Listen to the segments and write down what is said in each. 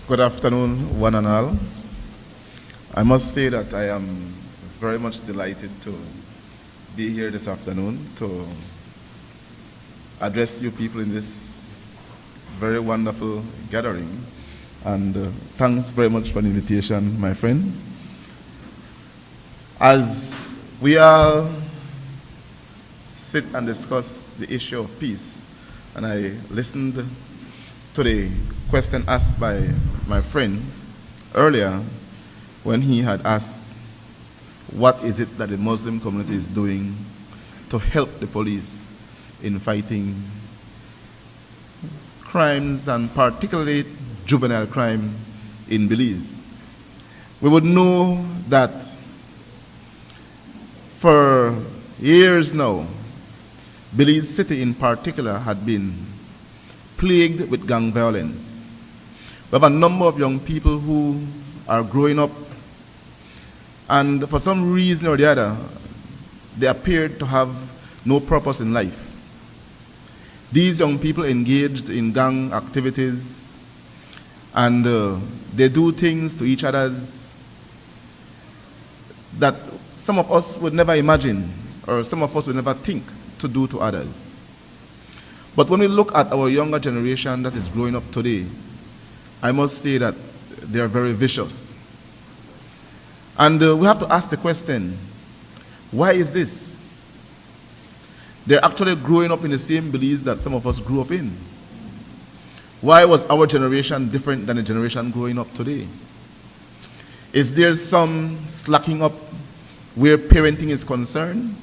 Good afternoon, one and all. I must say that I am very much delighted to be here this afternoon to address you people in this very wonderful gathering. And thanks very much for the invitation, my friend. As we all sit and discuss the issue of peace, and I listened to the question asked by my friend earlier when he had asked, what is it that the Muslim community is doing to help the police in fighting crimes, and particularly juvenile crime in Belize? We would know that for years now, Belize City in particular had been plagued with gang violence. We have a number of young people who are growing up, and for some reason or the other, they appeared to have no purpose in life. These young people engaged in gang activities, and they do things to each others that some of us would never imagine, or some of us would never think to do to others. But when we look at our younger generation that is growing up today, I must say that they are very vicious. And we have to ask the question, why is this? They're actually growing up in the same beliefs that some of us grew up in. Why was our generation different than the generation growing up today? Is there some slacking up where parenting is concerned,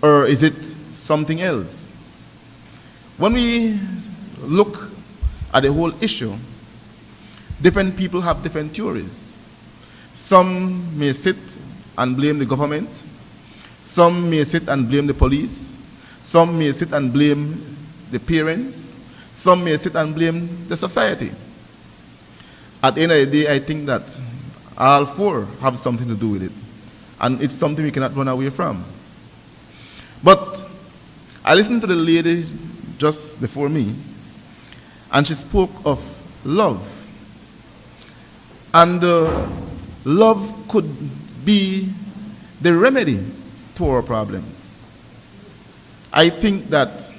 or is it something else? When we look at the whole issue, different people have different theories. Some may sit and blame the government. Some may sit and blame the police. Some may sit and blame the parents. Some may sit and blame the society. At the end of the day, I think that all four have something to do with it. And it's something we cannot run away from. But I listened to the lady just before me, and she spoke of love. And love could be the remedy to our problems. I think that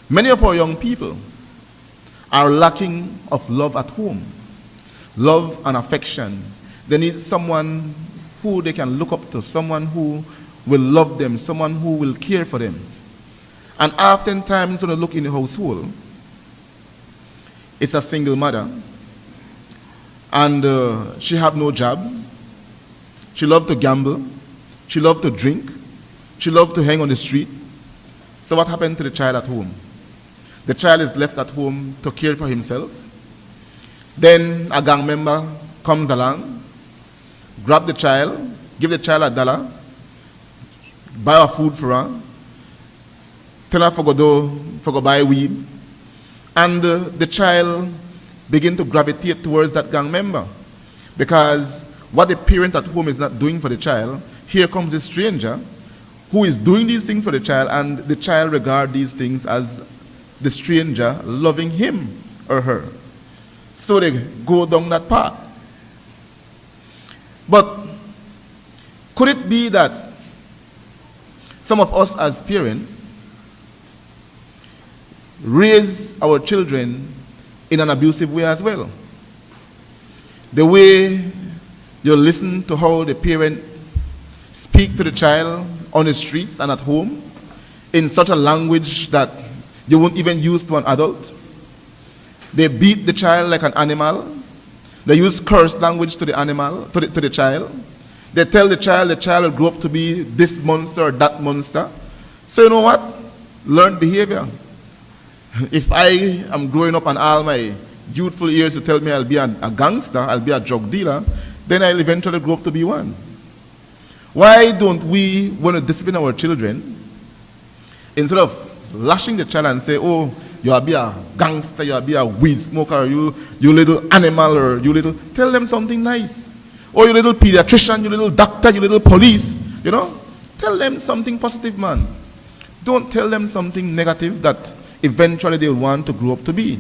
many of our young people are lacking of love at home, love and affection. They need someone who they can look up to, someone who will love them, someone who will care for them. And oftentimes when you look in the household, it's a single mother, and she have no job. She loved to gamble. She loved to drink. She loved to hang on the street. So what happened to the child at home? The child is left at home to care for himself. Then a gang member comes along, grab the child, give the child $1, buy her food for her, tell her for go buy weed, and the child begin to gravitate towards that gang member, because what the parent at home is not doing for the child, here comes a stranger who is doing these things for the child, and the child regards these things as the stranger loving him or her. So they go down that path. But could it be that some of us as parents raise our children in an abusive way as well? The way you listen to how the parent speak to the child on the streets and at home in such a language that you won't even use to an adult. They beat the child like an animal. They use curse language to the animal, to the child. They tell the child will grow up to be this monster or that monster. So you know what? Learned behavior. If I am growing up and all my youthful years to tell me I'll be a gangster, I'll be a drug dealer, then I'll eventually grow up to be one. Why don't we want to discipline our children instead of lashing the child and say, oh, you'll be a gangster, you'll be a weed smoker, you little animal, or you little, tell them something nice. Or you little pediatrician, you little doctor, you little police, you know? Tell them something positive, man. Don't tell them something negative that eventually they'll want to grow up to be.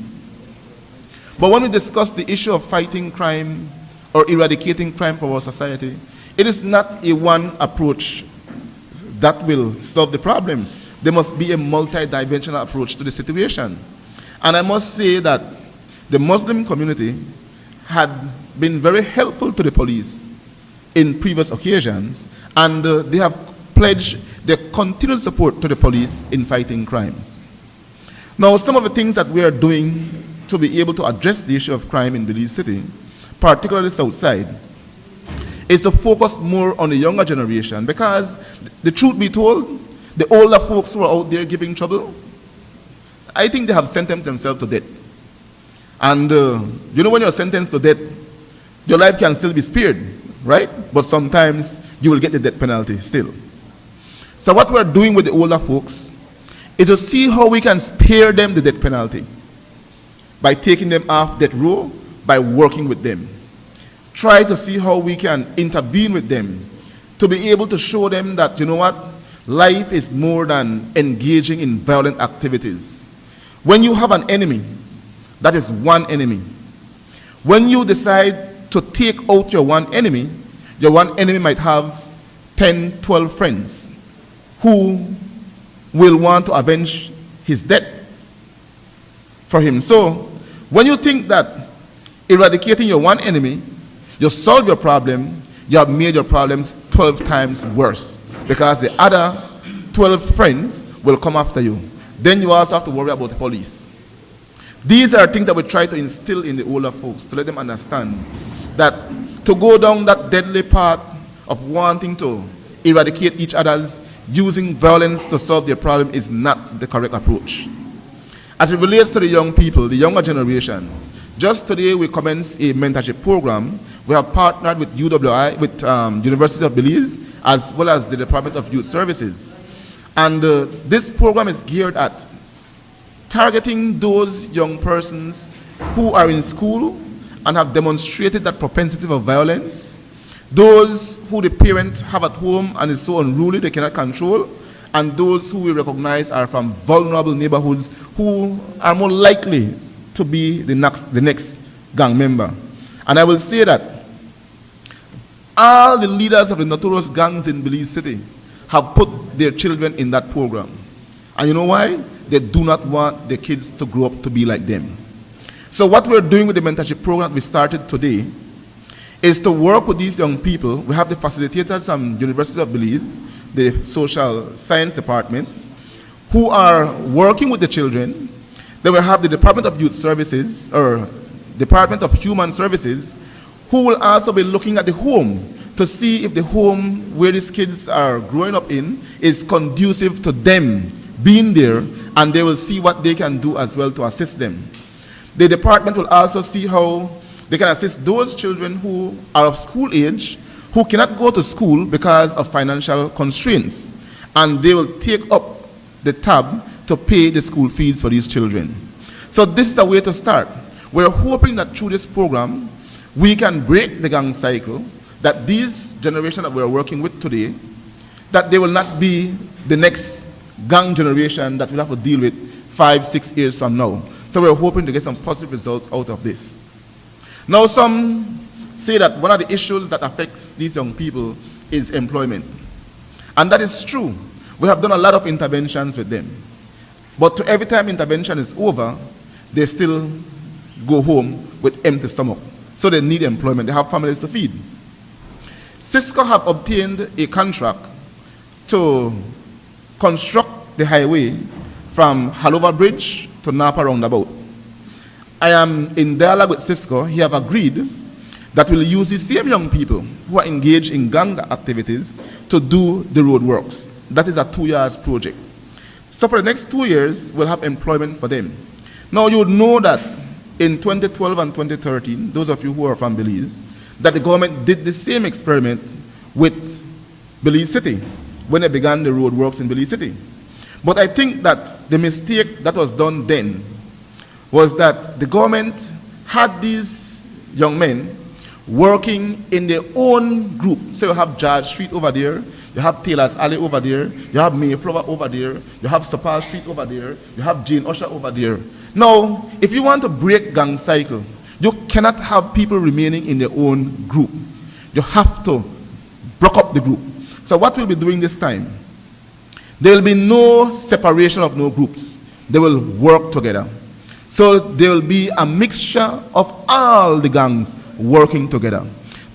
But when we discuss the issue of fighting crime or eradicating crime from our society, it is not a one approach that will solve the problem. There must be a multi-dimensional approach to the situation. And I must say that the Muslim community had been very helpful to the police in previous occasions, and they have pledged their continued support to the police in fighting crimes. Now, some of the things that we are doing to be able to address the issue of crime in Belize City, particularly South Side, is to focus more on the younger generation, because the truth be told, the older folks who are out there giving trouble, I think they have sentenced themselves to death. And you know, when you're sentenced to death, your life can still be spared, right? But sometimes you will get the death penalty still. So what we're doing with the older folks is to see how we can spare them the death penalty by taking them off death row, by working with them. Try to see how we can intervene with them to be able to show them that, you know what, life is more than engaging in violent activities. When you have an enemy, that is one enemy. When you decide to take out your one enemy might have 10, 12 friends who will want to avenge his death for him. So, when you think that eradicating your one enemy, you solve your problem, you have made your problems 12 times worse, because the other 12 friends will come after you. Then you also have to worry about the police. These are things that we try to instill in the older folks, to let them understand that to go down that deadly path of wanting to eradicate each other's, using violence to solve their problem, is not the correct approach. As it relates to the young people, the younger generation, just today we commenced a mentorship program. We have partnered with UWI, with University of Belize, as well as the Department of Youth Services. And this program is geared at targeting those young persons who are in school and have demonstrated that propensity for violence, those who the parents have at home and is so unruly they cannot control, and those who we recognize are from vulnerable neighborhoods who are more likely to be the next gang member. And I will say that all the leaders of the notorious gangs in Belize City have put their children in that program. And you know why? They do not want their kids to grow up to be like them. So what we're doing with the mentorship program we started today is to work with these young people. We have the facilitators from University of Belize, the social science department, who are working with the children. Then we have the Department of Youth Services, or Department of Human Services, who will also be looking at the home to see if the home where these kids are growing up in is conducive to them being there, and they will see what they can do as well to assist them. The department will also see how they can assist those children who are of school age, who cannot go to school because of financial constraints, and they will take up the tab to pay the school fees for these children. So this is a way to start. We're hoping that through this program, we can break the gang cycle, that these generation that we're working with today, that they will not be the next gang generation that we'll have to deal with 5-6 years from now. So we're hoping to get some positive results out of this. Now, some say that one of the issues that affects these young people is employment. And that is true. We have done a lot of interventions with them. But every time intervention is over, they still go home with empty stomach. So they need employment. They have families to feed. Cisco have obtained a contract to construct the highway from Halover Bridge to Napa Roundabout. I am in dialogue with Cisco. He have agreed that we'll use the same young people who are engaged in gang activities to do the road works. That is a 2 years project. So for the next 2 years, we'll have employment for them. Now you would know that in 2012 and 2013, those of you who are from Belize, that the government did the same experiment with Belize City when they began the road works in Belize City. But I think that the mistake that was done then was that the government had these young men working in their own group. So you have George Street over there, you have Taylor's Alley over there, you have Mayflower over there, you have Sapal Street over there, you have Jane Usher over there. Now, if you want to break gang cycle, you cannot have people remaining in their own group. You have to break up the group. So what we'll be doing this time, there will be no separation of no groups. They will work together. So there will be a mixture of all the gangs working together.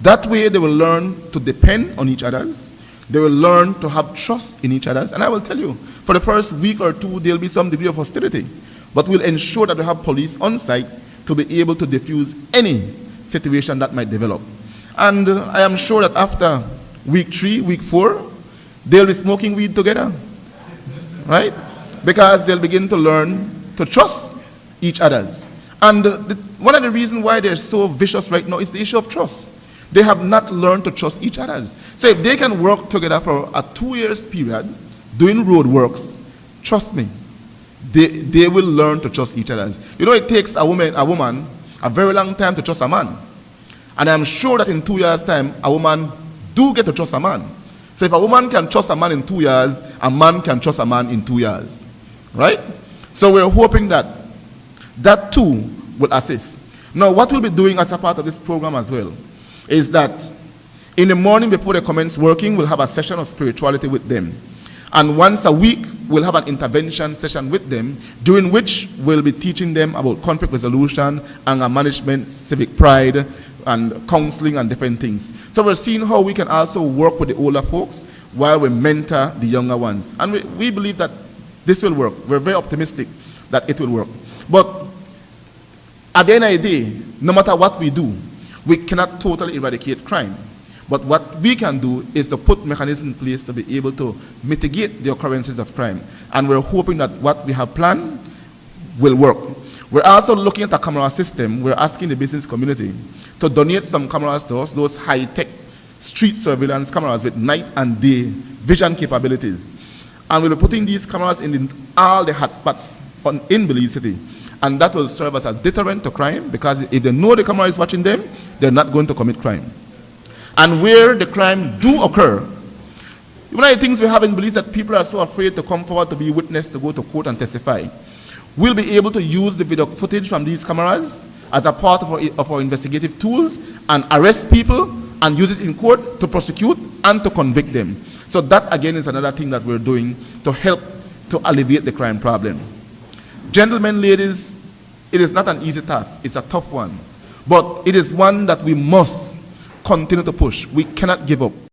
That way they will learn to depend on each other's. They will learn to have trust in each other's. And I will tell you, for the first week or two, there will be some degree of hostility. But we'll ensure that we have police on site to be able to diffuse any situation that might develop. And I am sure that after week 3, week 4, they'll be smoking weed together, right? Because they'll begin to learn to trust each other's. And one of the reasons why they're so vicious right now is the issue of trust. They have not learned to trust each other's. So if they can work together for a 2 years period, doing road works, trust me, they will learn to trust each other's. You know, it takes a woman a very long time to trust a man. And I'm sure that in 2 years' time, a woman do get to trust a man. So if a woman can trust a man in 2 years, a man can trust a man in 2 years. Right? So we're hoping that that too will assist. Now, what we'll be doing as a part of this program as well is that in the morning before they commence working, we'll have a session of spirituality with them. And once a week, we'll have an intervention session with them, during which we'll be teaching them about conflict resolution, anger management, civic pride, and counseling and different things. So we're seeing how we can also work with the older folks while we mentor the younger ones. And we believe that this will work. We're very optimistic that it will work. But at the end of the day, no matter what we do, we cannot totally eradicate crime. But what we can do is to put mechanisms in place to be able to mitigate the occurrences of crime. And we're hoping that what we have planned will work. We're also looking at a camera system. We're asking the business community to donate some cameras to us, those high-tech street surveillance cameras with night and day vision capabilities. And we'll be putting these cameras in all the hotspots in Belize City. And that will serve as a deterrent to crime, because if they know the camera is watching them, they're not going to commit crime. And where the crime do occur, one of the things we have in Belize that people are so afraid to come forward to be witness, to go to court and testify. We'll be able to use the video footage from these cameras as a part of our investigative tools and arrest people and use it in court to prosecute and to convict them. So that again is another thing that we're doing to help to alleviate the crime problem. Gentlemen, ladies, it is not an easy task. It's a tough one. But it is one that we must continue to push. We cannot give up.